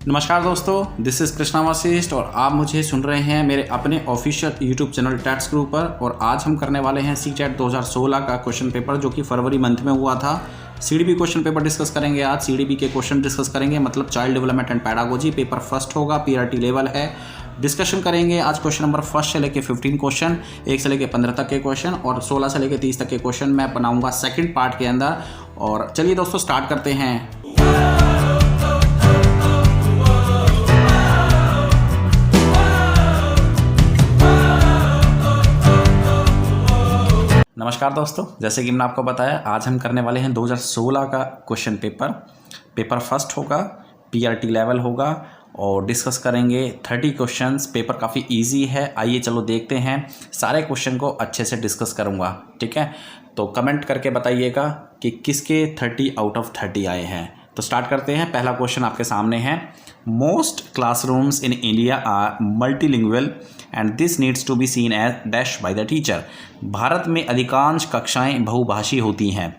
नमस्कार दोस्तों, this is Krishna Vashishtha और आप मुझे सुन रहे हैं मेरे अपने ऑफिशियल यूट्यूब चैनल टैट्स ग्रुप पर। और आज हम करने वाले हैं सीटेट 2016 का क्वेश्चन पेपर जो कि फरवरी मंथ में हुआ था। सीडीबी क्वेश्चन पेपर डिस्कस करेंगे आज। सीडीबी के क्वेश्चन डिस्कस करेंगे, मतलब child development and pedagogy. Paper first होगा, पीआरटी लेवल है। डिस्कशन करेंगे आज क्वेश्चन नंबर फर्स्ट से लेकर 15 क्वेश्चन, 1 से लेकर 15 तक के क्वेश्चन और 16 से लेकर 30 तक के क्वेश्चन मैं बनाऊंगा सेकंड पार्ट के अंदर। और चलिए दोस्तों स्टार्ट करते हैं। नमस्कार दोस्तों, जैसे कि मैंने आपको बताया आज हम करने वाले हैं 2016 का क्वेश्चन पेपर फर्स्ट होगा, पीआरटी लेवल होगा और डिस्कस करेंगे 30 क्वेश्चंस। पेपर काफ़ी इजी है, आइए चलो देखते हैं। सारे क्वेश्चन को अच्छे से डिस्कस करूंगा, ठीक है। तो कमेंट करके बताइएगा कि किसके 30 आउट ऑफ 30 आए हैं। तो स्टार्ट करते हैं। पहला क्वेश्चन आपके सामने है, most classrooms in India are multilingual and this needs to be seen as dash by the teacher. Bharat में अधिकांश कक्षाएं बहुभाषी होती हैं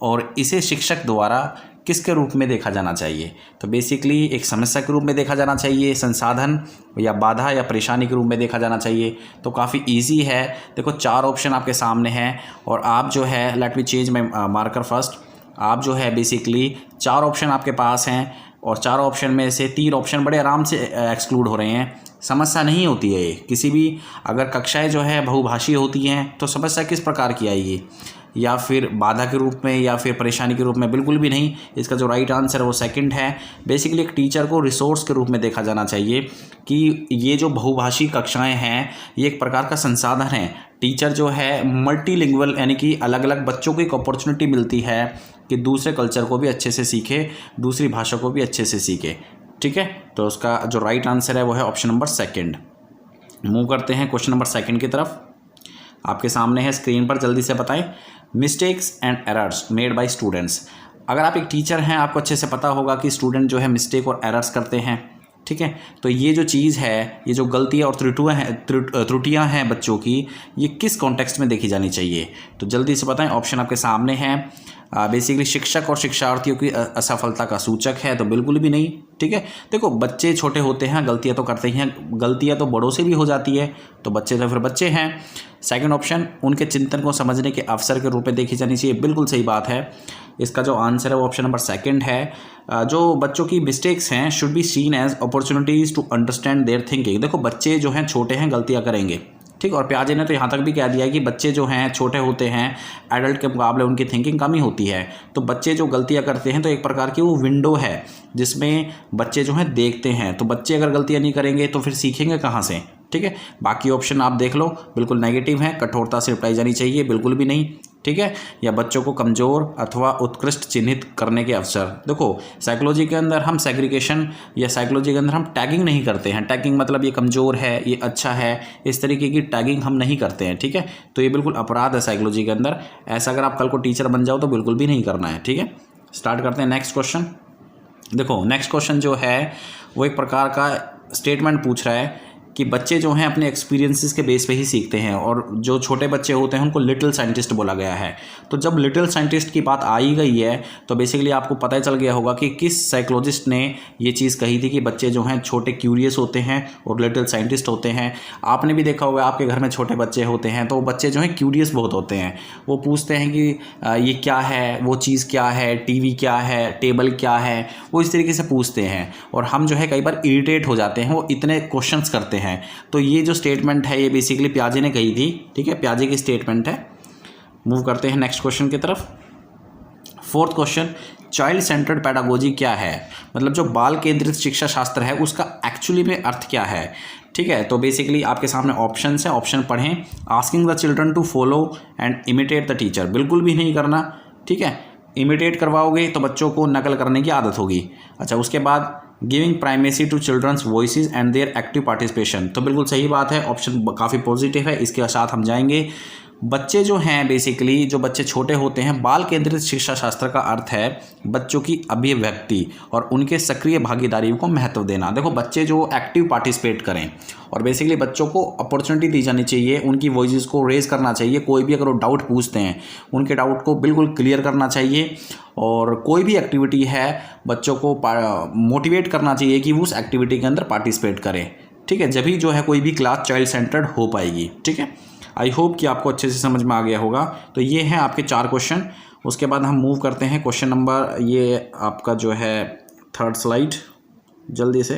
और इसे शिक्षक द्वारा किसके रूप में देखा जाना चाहिए। तो बेसिकली एक समस्या के रूप में देखा जाना चाहिए, संसाधन या बाधा या परेशानी के रूप में देखा जाना चाहिए। तो काफ़ी इजी है। देखो 4 ऑप्शन आपके सामने हैं और आप जो है, let me change my marker first. आप जो है बेसिकली 4 ऑप्शन आपके पास हैं और 4 ऑप्शन में से 3 ऑप्शन बड़े आराम से एक्सक्लूड हो रहे हैं। समस्या नहीं होती है ये किसी भी। अगर कक्षाएं जो है बहुभाषी होती हैं तो समस्या किस प्रकार की आएगी, या फिर बाधा के रूप में या फिर परेशानी के रूप में? बिल्कुल भी नहीं। इसका जो राइट आंसर है वो सेकंड है। बेसिकली एक टीचर को रिसोर्स के रूप में देखा जाना चाहिए कि ये जो बहुभाषी कक्षाएं हैं ये एक प्रकार का संसाधन है। टीचर जो है मल्टीलिंगुअल यानी कि अलग अलग बच्चों को एक अपॉर्चुनिटी मिलती है कि दूसरे कल्चर को भी अच्छे से सीखे, दूसरी भाषा को भी अच्छे से सीखे, ठीक है। तो उसका जो राइट आंसर है वो है ऑप्शन नंबर सेकंड। मूव करते हैं क्वेश्चन नंबर सेकंड की तरफ। आपके सामने है स्क्रीन पर, जल्दी से बताएं। Mistakes and errors made by students. अगर आप एक टीचर हैं आपको अच्छे से पता होगा कि स्टूडेंट जो है मिस्टेक और एरर्स करते हैं, ठीक है। तो ये जो चीज़ है, ये जो गलतियाँ और त्रुटियाँ हैं बच्चों की, ये किस कॉन्टेक्स्ट में देखी जानी चाहिए? तो जल्दी से बताएं। ऑप्शन आपके सामने हैं। बेसिकली शिक्षक और शिक्षार्थियों की असफलता का सूचक है, तो बिल्कुल भी नहीं, ठीक है। देखो बच्चे छोटे होते हैं, गलतियां तो करते ही हैं, गलतियां तो बड़ों से भी हो जाती है, तो बच्चे तो फिर बच्चे हैं। सेकंड ऑप्शन, उनके चिंतन को समझने के अवसर के रूप में देखी जानी चाहिए, बिल्कुल सही बात है। इसका जो आंसर है वो ऑप्शन नंबर सेकंड है। जो बच्चों की मिस्टेक्स हैं should be seen as opportunities to understand their thinking. देखो बच्चे जो हैं छोटे हैं, गलतियाँ करेंगे, ठीक। और प्याजे ने तो यहाँ तक भी कह दिया कि बच्चे जो हैं छोटे होते हैं, एडल्ट के मुकाबले उनकी थिंकिंग कम ही होती है। तो बच्चे जो गलतियाँ करते हैं तो एक प्रकार की वो विंडो है जिसमें बच्चे जो हैं देखते हैं। तो बच्चे अगर गलतियाँ नहीं करेंगे तो फिर सीखेंगे कहाँ से, ठीक है। बाकी ऑप्शन आप देख लो, बिल्कुल नेगेटिव है। कठोरता से निपटाई जानी चाहिए, बिल्कुल भी नहीं, ठीक है। या बच्चों को कमज़ोर अथवा उत्कृष्ट चिन्हित करने के अवसर। देखो साइकोलॉजी के अंदर हम सेग्रीगेशन या साइकोलॉजी के अंदर हम टैगिंग नहीं करते हैं। टैगिंग मतलब ये कमज़ोर है, ये अच्छा है, इस तरीके की टैगिंग हम नहीं करते हैं, ठीक है। तो ये बिल्कुल अपराध है साइकोलॉजी के अंदर। ऐसा अगर आप कल को टीचर बन जाओ तो बिल्कुल भी नहीं करना है, ठीक है। स्टार्ट करते हैं नेक्स्ट क्वेश्चन। देखो नेक्स्ट क्वेश्चन जो है वो एक प्रकार का स्टेटमेंट पूछ रहा है कि बच्चे जो हैं अपने एक्सपीरियंसेस के बेस पे ही सीखते हैं और जो छोटे बच्चे होते हैं उनको लिटिल साइंटिस्ट बोला गया है। तो जब लिटिल साइंटिस्ट की बात आई गई है तो बेसिकली आपको पता ही चल गया होगा कि किस साइकोलॉजिस्ट ने ये चीज़ कही थी कि बच्चे जो हैं छोटे क्यूरियस होते हैं और लिटिल साइंटिस्ट होते हैं। आपने भी देखा होगा आपके घर में छोटे बच्चे होते हैं तो बच्चे जो हैं क्यूरियस बहुत होते हैं। वो पूछते हैं कि ये क्या है, वो चीज़ क्या है, टीवी क्या है, टेबल क्या है, वो इस तरीके से पूछते हैं। और हम जो है कई बार इरिटेट हो जाते हैं, वो इतने क्वेश्चंस करते हैं। तो ये जो स्टेटमेंट है ये बेसिकली प्याजे ने कही थी, ठीक है। प्याजे की स्टेटमेंट है। मूव करते हैं नेक्स्ट क्वेश्चन की तरफ। Fourth question, child centred pedagogy क्या है? मतलब जो बाल केंद्रित शिक्षा शास्त्र है उसका एक्चुअली में अर्थ क्या है, ठीक है। तो बेसिकली आपके सामने ऑप्शन है, ऑप्शन पढ़ें। Asking the children to follow and imitate the teacher, बिल्कुल भी नहीं करना, ठीक है। इमिटेट करवाओगे तो बच्चों को नकल करने की आदत होगी। अच्छा, उसके बाद giving primacy to children's voices and their active participation, तो बिल्कुल सही बात है। ऑप्शन काफ़ी पॉजिटिव है, इसके साथ हम जाएंगे। बच्चे जो हैं बेसिकली जो बच्चे छोटे होते हैं, बाल केंद्रित शिक्षा शास्त्र का अर्थ है बच्चों की अभिव्यक्ति और उनके सक्रिय भागीदारी को महत्व देना। देखो बच्चे जो एक्टिव पार्टिसिपेट करें और बेसिकली बच्चों को अपॉर्चुनिटी दी जानी चाहिए, उनकी वॉइस को रेज करना चाहिए। कोई भी अगर वो डाउट पूछते हैं उनके डाउट को बिल्कुल क्लियर करना चाहिए और कोई भी एक्टिविटी है बच्चों को मोटिवेट करना चाहिए कि वो उस एक्टिविटी के अंदर पार्टिसिपेट करें। ठीक है, जब भी जो है कोई भी क्लास चाइल्ड सेंटर्ड हो पाएगी। ठीक है, आई होप कि आपको अच्छे से समझ में आ गया होगा। तो ये हैं आपके 4 क्वेश्चन। उसके बाद हम मूव करते हैं क्वेश्चन नंबर, ये आपका जो है 3rd स्लाइड जल्दी से।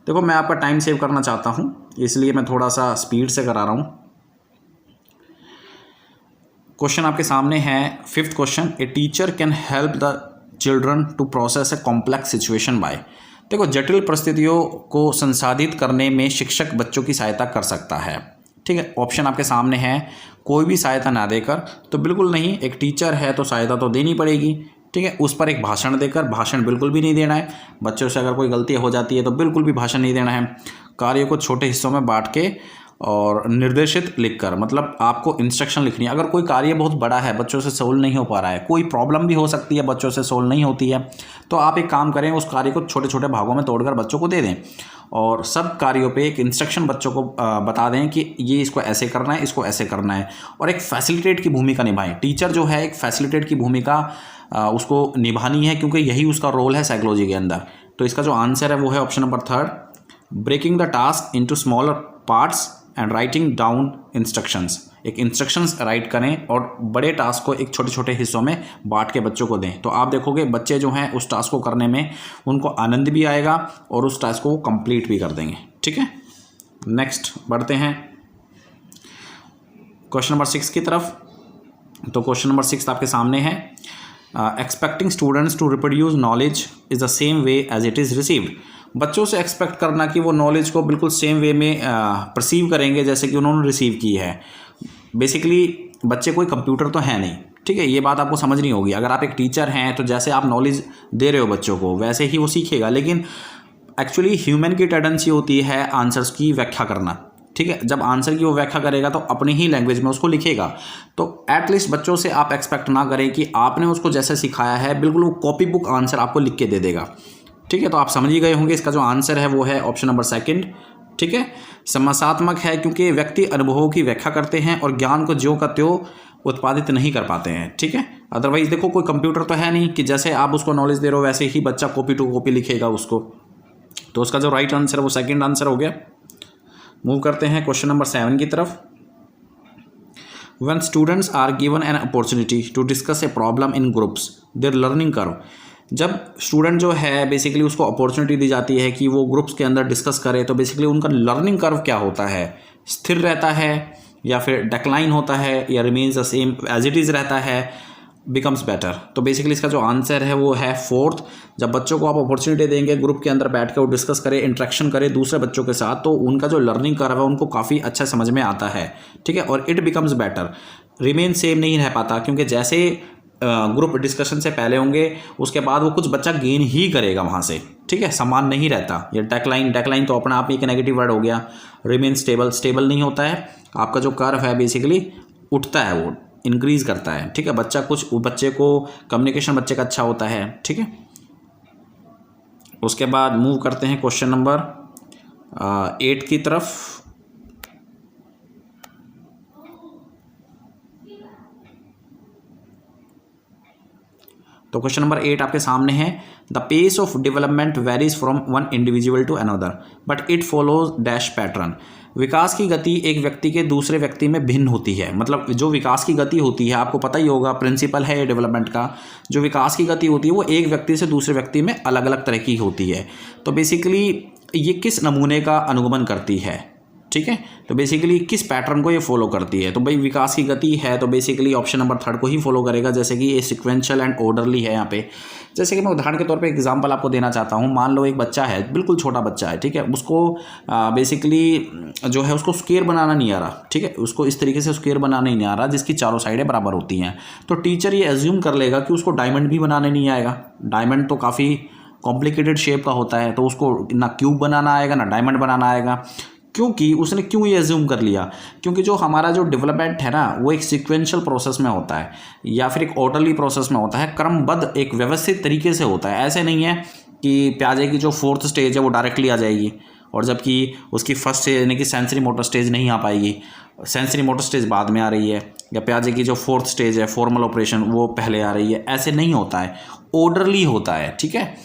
देखो मैं आपका टाइम सेव करना चाहता हूँ इसलिए मैं थोड़ा सा स्पीड से करा रहा हूँ। क्वेश्चन आपके सामने है 5th question, a teacher can help the children to process a complex situation by. देखो जटिल परिस्थितियों को संसाधित करने में शिक्षक बच्चों की सहायता कर सकता है। ठीक है, ऑप्शन आपके सामने है, कोई भी सहायता ना देकर तो बिल्कुल नहीं, एक टीचर है तो सहायता तो देनी पड़ेगी। ठीक है, उस पर एक भाषण देकर, भाषण बिल्कुल भी नहीं देना है। बच्चों से अगर कोई गलती हो जाती है तो बिल्कुल भी भाषण नहीं देना है। कार्य को छोटे हिस्सों में बांट के और निर्देशित लिखकर, मतलब आपको इंस्ट्रक्शन लिखनी है। अगर कोई कार्य बहुत बड़ा है, बच्चों से सोल्व नहीं हो पा रहा है, कोई प्रॉब्लम भी हो सकती है बच्चों से सोल्व नहीं होती है, तो आप एक काम करें, उस कार्य को छोटे छोटे भागों में तोड़कर बच्चों को दे दें और सब कार्यों पे एक इंस्ट्रक्शन बच्चों को बता दें कि ये इसको ऐसे करना है, इसको ऐसे करना है, और एक फैसिलिटेट की भूमिका निभाएं। टीचर जो है एक फैसिलिटेट की भूमिका उसको निभानी है क्योंकि यही उसका रोल है साइकोलॉजी के अंदर। तो इसका जो आंसर है वो है option number 3rd, breaking the task into smaller parts and writing down instructions. एक इंस्ट्रक्शंस राइट करें और बड़े टास्क को एक छोटे छोटे हिस्सों में बांट के बच्चों को दें। तो आप देखोगे बच्चे जो हैं उस टास्क को करने में उनको आनंद भी आएगा और उस टास्क को कंप्लीट भी कर देंगे। ठीक है, नेक्स्ट बढ़ते हैं क्वेश्चन नंबर 6 की तरफ। तो क्वेश्चन नंबर 6 आपके सामने है, expecting students to reproduce knowledge is the same way as it is received. बच्चों से एक्सपेक्ट करना कि वो नॉलेज को बिल्कुल सेम वे में परसीव करेंगे जैसे कि उन्होंने रिसीव की है। बेसिकली बच्चे कोई कंप्यूटर तो है नहीं। ठीक है, ये बात आपको समझनी होगी। अगर आप एक टीचर हैं तो जैसे आप नॉलेज दे रहे हो बच्चों को वैसे ही वो सीखेगा, लेकिन एक्चुअली ह्यूमन की टेंडेंसी होती है आंसर्स की व्याख्या करना। ठीक है, जब आंसर की वो व्याख्या करेगा तो अपनी ही लैंग्वेज में उसको लिखेगा। तो एटलीस्ट बच्चों से आप एक्सपेक्ट ना करें कि आपने उसको जैसे सिखाया है बिल्कुल वो कॉपी बुक आंसर आपको लिख के दे देगा। ठीक है, तो आप समझ ही गए होंगे इसका जो आंसर है वो है ऑप्शन नंबर 2nd। ठीक है, समस्यात्मक है क्योंकि व्यक्ति अनुभवों की व्याख्या करते हैं और ज्ञान को ज्यों का त्यों उत्पादित नहीं कर पाते हैं। ठीक है, अदरवाइज देखो कोई कंप्यूटर तो है नहीं कि जैसे आप उसको नॉलेज दे रहे हो वैसे ही बच्चा कॉपी टू कॉपी लिखेगा उसको। तो उसका जो राइट आंसर है वो 2nd आंसर हो गया। मूव करते हैं क्वेश्चन नंबर 7 की तरफ। When students are given an opportunity to discuss a problem in groups, their learning curve। जब स्टूडेंट जो है बेसिकली उसको अपॉर्चुनिटी दी जाती है कि वो ग्रुप्स के अंदर डिस्कस करे तो बेसिकली उनका लर्निंग कर्व क्या होता है, स्थिर रहता है या फिर डिक्लाइन होता है या remains the same as it is रहता है, बिकम्स बेटर। तो बेसिकली इसका जो आंसर है वो है 4th। जब बच्चों को आप अपॉर्चुनिटी देंगे ग्रुप के अंदर बैठ कर वो डिस्कस करें, इंटरेक्शन करें दूसरे बच्चों के साथ, तो उनका जो लर्निंग कर्व है उनको काफ़ी अच्छा समझ में आता है। ठीक है, और it becomes better, remain same नहीं रह पाता क्योंकि जैसे ग्रुप डिस्कशन से पहले होंगे उसके बाद वो कुछ बच्चा गेन ही करेगा वहाँ से। ठीक है, समान नहीं रहता। ये डेक्लाइन तो अपने आप ही एक नेगेटिव वर्ड हो गया। रिमेन स्टेबल नहीं होता है, आपका जो कर्व है बेसिकली उठता है, वो इंक्रीज करता है। ठीक है, बच्चे को कम्युनिकेशन बच्चे का अच्छा होता है। ठीक है, उसके बाद मूव करते हैं क्वेश्चन नंबर 8 की तरफ। तो क्वेश्चन नंबर 8 आपके सामने है, the pace of development varies from one individual to another but it follows dash pattern. विकास की गति एक व्यक्ति के दूसरे व्यक्ति में भिन्न होती है। मतलब जो विकास की गति होती है आपको पता ही होगा, प्रिंसिपल है डेवलपमेंट का, जो विकास की गति होती है वो एक व्यक्ति से दूसरे व्यक्ति में अलग अलग तरह की होती है। तो बेसिकली ये किस नमूने का अनुगमन करती है। ठीक है, तो बेसिकली किस पैटर्न को ये फॉलो करती है। तो भाई विकास की गति है तो बेसिकली ऑप्शन नंबर 3rd को ही फॉलो करेगा, जैसे कि ये सिक्वेंशियल एंड ऑर्डरली है यहाँ पे। जैसे कि मैं उदाहरण के तौर पे एग्जांपल आपको देना चाहता हूँ। मान लो एक बच्चा है, बिल्कुल छोटा बच्चा है। ठीक है, उसको बेसिकली जो है उसको स्क्वायर बनाना नहीं आ रहा। ठीक है, उसको इस तरीके से स्क्वायर बनाना ही नहीं आ रहा जिसकी चारों साइडें बराबर होती हैं। तो टीचर ये एज्यूम कर लेगा कि उसको डायमंड भी बनाने नहीं आएगा। डायमंड तो काफ़ी कॉम्प्लिकेटेड शेप का होता है, तो उसको ना क्यूब बनाना आएगा ना डायमंड बनाना आएगा। क्योंकि उसने क्यों ये एज्यूम कर लिया, क्योंकि जो हमारा जो डेवलपमेंट है ना वो एक सीक्वेंशियल प्रोसेस में होता है या फिर एक ऑर्डरली प्रोसेस में होता है, क्रमबद्ध एक व्यवस्थित तरीके से होता है। ऐसे नहीं है कि प्याजे की जो 4th स्टेज है वो डायरेक्टली आ जाएगी और जबकि उसकी फर्स्ट स्टेज यानी कि सेंसरी मोटर स्टेज नहीं आ पाएगी, सेंसरी मोटर स्टेज बाद में आ रही है, या प्याजे की जो 4th स्टेज है फॉर्मल ऑपरेशन वो पहले आ रही है। ऐसे नहीं होता है, ऑर्डरली होता है। ठीक है,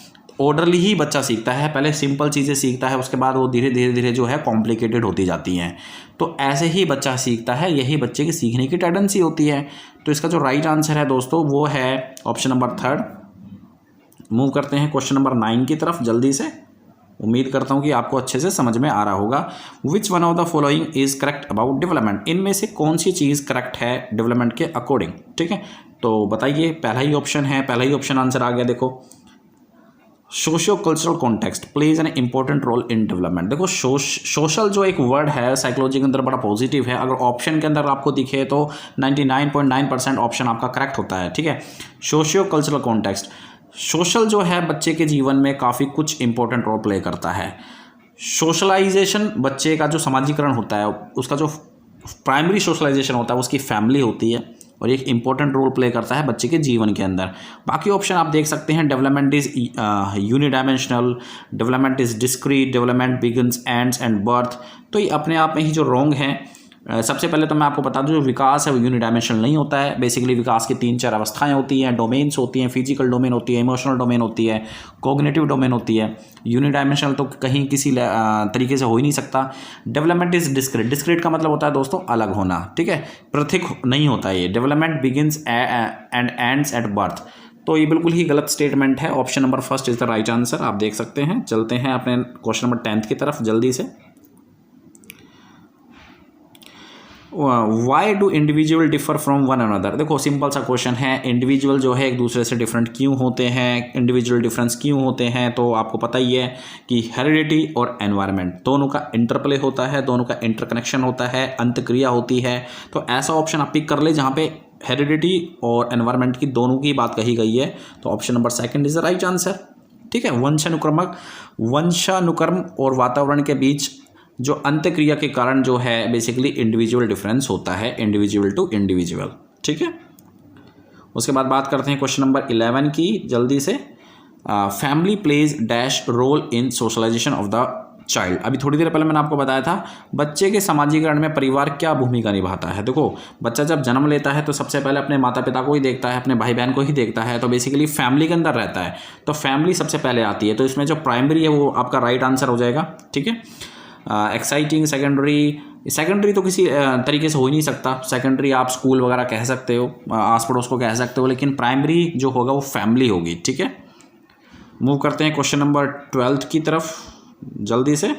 ऑर्डरली ही बच्चा सीखता है, पहले सिंपल चीज़ें सीखता है, उसके बाद वो धीरे धीरे जो है कॉम्प्लिकेटेड होती जाती हैं। तो ऐसे ही बच्चा सीखता है, यही बच्चे की सीखने की टेंडेंसी होती है। तो इसका जो राइट आंसर है दोस्तों वो है ऑप्शन नंबर 3rd। मूव करते हैं क्वेश्चन नंबर 9 की तरफ जल्दी से। उम्मीद करता हूँ कि आपको अच्छे से समझ में आ रहा होगा। विच one of the following is correct about development, इनमें से कौन सी चीज़ करेक्ट है डेवलपमेंट के अकॉर्डिंग। ठीक है, तो बताइए, पहला ही ऑप्शन है, पहला ही ऑप्शन आंसर आ गया। देखो, socio cultural context plays an important role in development. देखो, सोशल जो एक वर्ड है साइकोलॉजी के अंदर बड़ा पॉजिटिव है, अगर ऑप्शन के अंदर आपको दिखे तो 99.9% ऑप्शन आपका करेक्ट होता है। ठीक है, सोशियो कल्चरल कॉन्टेक्स्ट, सोशल जो है बच्चे के जीवन में काफ़ी कुछ इंपॉर्टेंट रोल प्ले करता है। सोशलाइजेशन, बच्चे का जो समाजीकरण होता है उसका जो प्राइमरी सोशलाइजेशन होता है उसकी फैमिली होती है और एक इंपॉर्टेंट रोल प्ले करता है बच्चे के जीवन के अंदर। बाकी ऑप्शन आप देख सकते हैं, development is unidimensional, development is discrete, development begins ends and birth. तो ये अपने आप में ही जो रॉन्ग है। सबसे पहले तो मैं आपको बता दूं, जो विकास है वो यूनिडायमेंशनल नहीं होता है। बेसिकली विकास की 3-4 अवस्थाएं होती हैं, डोमेन्स होती हैं, फिजिकल डोमेन होती है, इमोशनल डोमेन होती है, कॉग्निटिव डोमेन होती है। यूनिडायमेंशनल तो कहीं किसी तरीके से हो ही नहीं सकता। डेवलपमेंट इज डिस्क्रीट, डिस्क्रीट का मतलब होता है दोस्तों अलग होना। ठीक है, पृथक नहीं होता ये। Development begins and ends at birth, तो ये बिल्कुल ही गलत स्टेटमेंट है। Option number 1st is the right answer, आप देख सकते हैं। चलते हैं अपने क्वेश्चन नंबर 10th की तरफ जल्दी से। Why do individual differ from one another. देखो, सिंपल सा क्वेश्चन है, इंडिविजुअल जो है एक दूसरे से डिफरेंट क्यों होते हैं, इंडिविजुअल डिफरेंस क्यों होते हैं। तो आपको पता ही है कि हेरिडिटी और एनवायरनमेंट दोनों का इंटरप्ले होता है, दोनों का इंटरकनेक्शन होता है, अंतक्रिया होती है। तो ऐसा ऑप्शन आप पिक कर ले जहाँ पे हेरिडिटी और एनवायरनमेंट की दोनों की बात कही गई है। तो option number 2nd is the right answer. ठीक है, वंशानुक्रम और वातावरण के बीच जो अंतक्रिया के कारण जो है बेसिकली इंडिविजुअल डिफरेंस होता है, इंडिविजुअल टू इंडिविजुअल। ठीक है, उसके बाद बात करते हैं क्वेश्चन नंबर 11 की जल्दी से। Family plays dash role in socialization of the child. अभी थोड़ी देर पहले मैंने आपको बताया था बच्चे के समाजीकरण में परिवार क्या भूमिका निभाता है। देखो, बच्चा जब जन्म लेता है तो सबसे पहले अपने माता पिता को ही देखता है, अपने भाई बहन को ही देखता है, तो बेसिकली फैमिली के अंदर रहता है, तो फैमिली सबसे पहले आती है। तो इसमें जो प्राइमरी है वो आपका राइट आंसर हो जाएगा। ठीक है, एक्साइटिंग, सेकेंडरी तो किसी तरीके से हो ही नहीं सकता। सेकेंडरी आप स्कूल वगैरह कह सकते हो, आस पड़ोस को कह सकते हो, लेकिन प्राइमरी जो होगा वो फैमिली होगी। ठीक है, मूव करते हैं क्वेश्चन नंबर 12 की तरफ जल्दी से।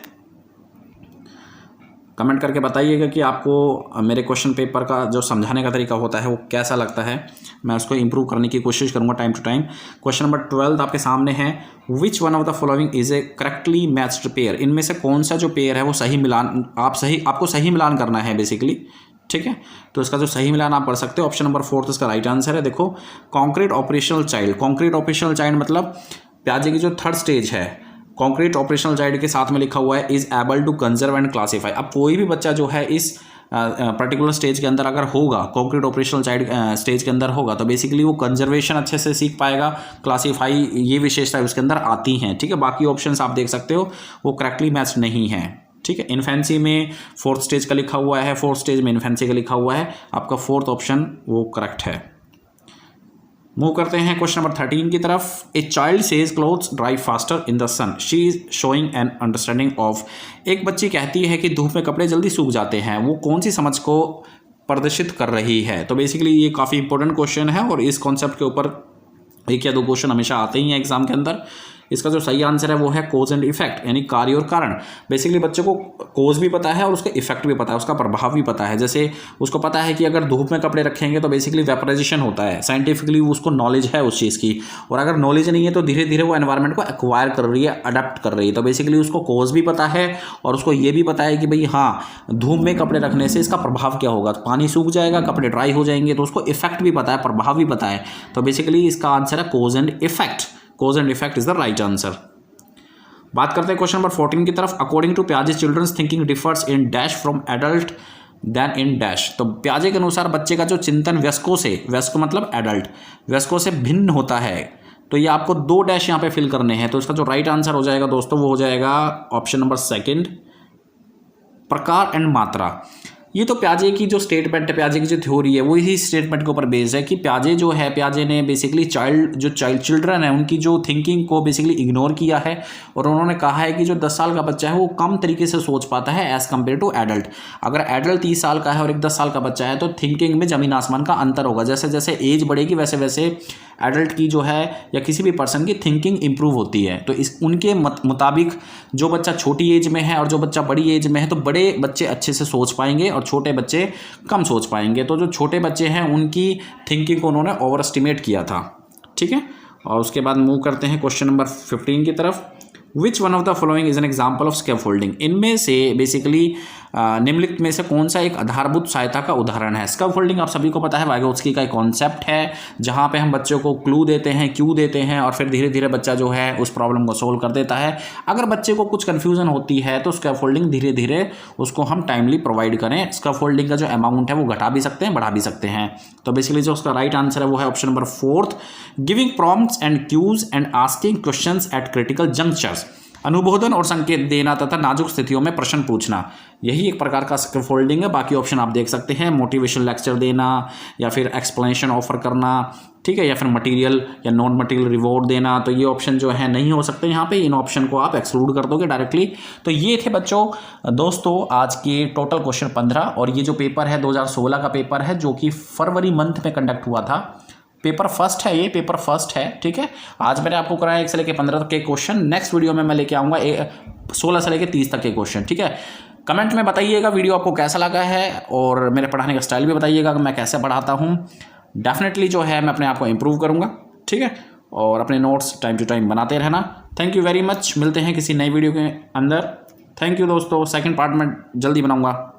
कमेंट करके बताइएगा कि आपको मेरे क्वेश्चन पेपर का जो समझाने का तरीका होता है वो कैसा लगता है। मैं उसको इंप्रूव करने की कोशिश करूंगा time to time. Question number 12 आपके सामने है, which one of the following is a correctly matched pair. इनमें से कौन सा जो पेयर है वो सही मिलान, आपको सही मिलान करना है बेसिकली। ठीक है, तो इसका जो सही मिलान आप कर सकते हो। ऑप्शन नंबर 4 इसका राइट आंसर है। देखो, concrete operational child, concrete operational child मतलब प्याजे की जो 3rd स्टेज है कॉन्क्रीट ऑपरेशनल चाइल्ड के साथ में लिखा हुआ है is able to conserve and classify. अब कोई भी बच्चा जो है इस पर्टिकुलर स्टेज के अंदर अगर होगा, कॉन्क्रीट ऑपरेशनल चाइल्ड स्टेज के अंदर होगा, तो बेसिकली वो कंजर्वेशन अच्छे से सीख पाएगा, क्लासीफाई ये विशेषताएं उसके अंदर आती हैं। ठीक है, बाकी ऑप्शंस आप देख सकते हो वो करेक्टली मैच नहीं है। ठीक है, इन्फेंसी में 4th स्टेज का लिखा हुआ है, 4th स्टेज में इन्फेंसी का लिखा हुआ है, आपका 4th ऑप्शन वो करेक्ट है। मूव करते हैं क्वेश्चन नंबर 13 की तरफ। A child says clothes dry faster in the sun, she is showing an understanding of. एक बच्ची कहती है कि धूप में कपड़े जल्दी सूख जाते हैं, वो कौन सी समझ को प्रदर्शित कर रही है। तो बेसिकली ये काफ़ी इंपॉर्टेंट क्वेश्चन है और इस कॉन्सेप्ट के ऊपर 1 या 2 क्वेश्चन हमेशा आते ही हैं एग्जाम के अंदर। इसका जो सही आंसर है वो है कोज एंड इफेक्ट, यानी कार्य और कारण। बेसिकली बच्चे को कोज भी पता है और उसका इफेक्ट भी पता है, उसका प्रभाव भी पता है। जैसे उसको पता है कि अगर धूप में कपड़े रखेंगे तो बेसिकली वेपराइजेशन होता है, साइंटिफिकली उसको नॉलेज है उस चीज़ की। और अगर नॉलेज नहीं है तो धीरे धीरे वो एनवायरनमेंट को एक्वायर कर रही है, अडेप्ट कर रही है। तो बेसिकली उसको कोज भी पता है और उसको ये भी पता है कि भाई हाँ, धूप में कपड़े रखने से इसका प्रभाव क्या होगा, पानी सूख जाएगा, कपड़े ड्राई हो जाएंगे, तो उसको इफेक्ट भी पता है, प्रभाव भी पता है। तो बेसिकली इसका आंसर है cause and effect. Cause and effect is the right answer. बात करते हैं क्वेश्चन नंबर 14 की तरफ। अकॉर्डिंग टू पियाजे children's thinking differs in dash from adult then in dash. तो पियाजे के अनुसार बच्चे का जो चिंतन वयस्कों से, वयस्क मतलब एडल्ट, वयस्कों से भिन्न होता है। तो ये आपको 2 डैश यहाँ पे फिल करने हैं। तो इसका जो राइट आंसर हो जाएगा दोस्तों वो हो जाएगा ऑप्शन नंबर 2, प्रकार एंड मात्रा। ये तो पियाजे की जो स्टेटमेंट है, पियाजे की जो थ्योरी है वो इसी स्टेटमेंट के ऊपर बेस्ड है कि पियाजे जो है, पियाजे ने बेसिकली चिल्ड्रन है उनकी जो थिंकिंग को बेसिकली इग्नोर किया है और उन्होंने कहा है कि जो 10 साल का बच्चा है वो कम तरीके से सोच पाता है एज़ कम्पेयर टू एडल्ट। अगर एडल्ट 30 साल का है और एक 10 साल का बच्चा है तो थिंकिंग में ज़मीन आसमान का अंतर होगा। जैसे जैसे एज बढ़ेगी वैसे वैसे एडल्ट की जो है या किसी भी पर्सन की थिंकिंग इंप्रूव होती है। तो इस उनके मुताबिक जो बच्चा छोटी एज में है और जो बच्चा बड़ी एज में है तो बड़े बच्चे अच्छे से सोच पाएंगे और छोटे बच्चे कम सोच पाएंगे। तो जो छोटे बच्चे हैं उनकी थिंकिंग को उन्होंने ओवर एस्टिमेट किया था। ठीक है, और उसके बाद मूव करते हैं क्वेश्चन नंबर 15 की तरफ। विच one of the following is an example of scaffolding. इनमें से बेसिकली निम्नलिखित में से कौन सा एक आधारभूत सहायता का उदाहरण है। स्कैफोल्डिंग आप सभी को पता है वाइगोत्स्की का एक कॉन्सेप्ट है जहाँ पे हम बच्चों को क्लू देते हैं, क्यों देते हैं और फिर धीरे धीरे बच्चा जो है उस प्रॉब्लम को सोल्व कर देता है। अगर बच्चे को कुछ कन्फ्यूजन होती है तो स्कैफोल्डिंग धीरे धीरे उसको हम टाइमली प्रोवाइड करें। स्कैफोल्डिंग का जो अमाउंट है वो घटा भी सकते हैं, बढ़ा भी सकते हैं। तो बेसिकली जो उसका राइट आंसर है वो है option number 4, giving prompts and cues and asking questions at critical junctures. अनुबोधन और संकेत देना तथा नाजुक स्थितियों में प्रश्न पूछना, यही एक प्रकार का स्कैफोल्डिंग है। बाकी ऑप्शन आप देख सकते हैं, मोटिवेशनल लेक्चर देना या फिर एक्सप्लेनेशन ऑफर करना, ठीक है, या फिर मटेरियल या नॉन मटेरियल रिवॉर्ड देना। तो ये ऑप्शन जो है नहीं हो सकते यहाँ पे, इन ऑप्शन को आप एक्सक्लूड कर दोगे डायरेक्टली। तो ये थे बच्चों दोस्तों आज के टोटल क्वेश्चन 15। और ये जो पेपर है 2016 का पेपर है जो कि फरवरी मंथ में कंडक्ट हुआ था। पेपर फर्स्ट है, ये पेपर फर्स्ट है। ठीक है, आज मैंने आपको कराया 1 से लेकर 15 तक के क्वेश्चन। नेक्स्ट वीडियो में मैं लेके आऊँगा 16 से लेकर 30 तक के क्वेश्चन। ठीक है, कमेंट में बताइएगा वीडियो आपको कैसा लगा है और मेरे पढ़ाने का स्टाइल भी बताइएगा कि मैं कैसे पढ़ाता हूँ। डेफिनेटली जो है मैं अपने आप को इम्प्रूव करूँगा। ठीक है, और अपने नोट्स टाइम टू टाइम बनाते रहना। थैंक यू वेरी मच, मिलते हैं किसी नई वीडियो के अंदर। थैंक यू दोस्तों, सेकंड पार्ट में जल्दी बनाऊँगा।